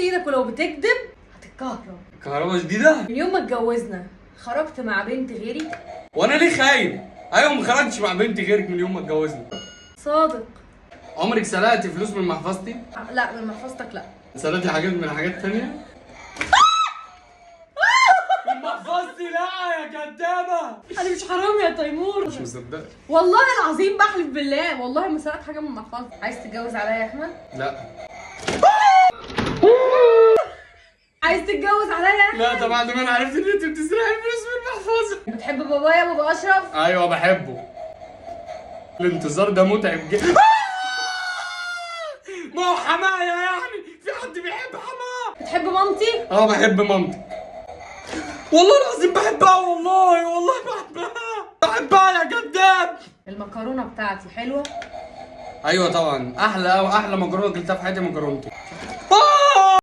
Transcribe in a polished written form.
ايدك ولو بتكذب هتتكهرب. كهرباء شديده. من يوم ما اتجوزنا خرجت مع بنت غيري؟ وانا ليه خايب؟ ايوه ما خرجتش مع بنت غيرك من يوم ما اتجوزنا. صادق. عمرك سرقتي فلوس من محفظتي؟ لا من محفظتك لا. سرقتي حاجات من حاجات تانية؟ من محفظتي لا يا كدابة. انا مش حرام يا تيمور. مش مصدق. والله العظيم بحلف بالله والله ما سرقت حاجه من محفظتي. عايز تتجوز عليا يا احمد؟ لا. عايز تتجوز عليا يا احمد؟ لا طبعا لما انا عرفت ان انت بتسرقي فلوس من المحفظة. بتحب بابايا بابا اشرف؟ ايوه بحبه. الانتظار ده متعب جدا. ما هو حماية يعني، في حد بيحب حماه؟ بتحب مامتي؟ اه بحب مامتك. والله العظيم بحبها والله بحبها يا كداب. المكرونه بتاعتي حلوه؟ ايوه طبعا احلى مكرونه اكلتها في حياتي مكرونتي.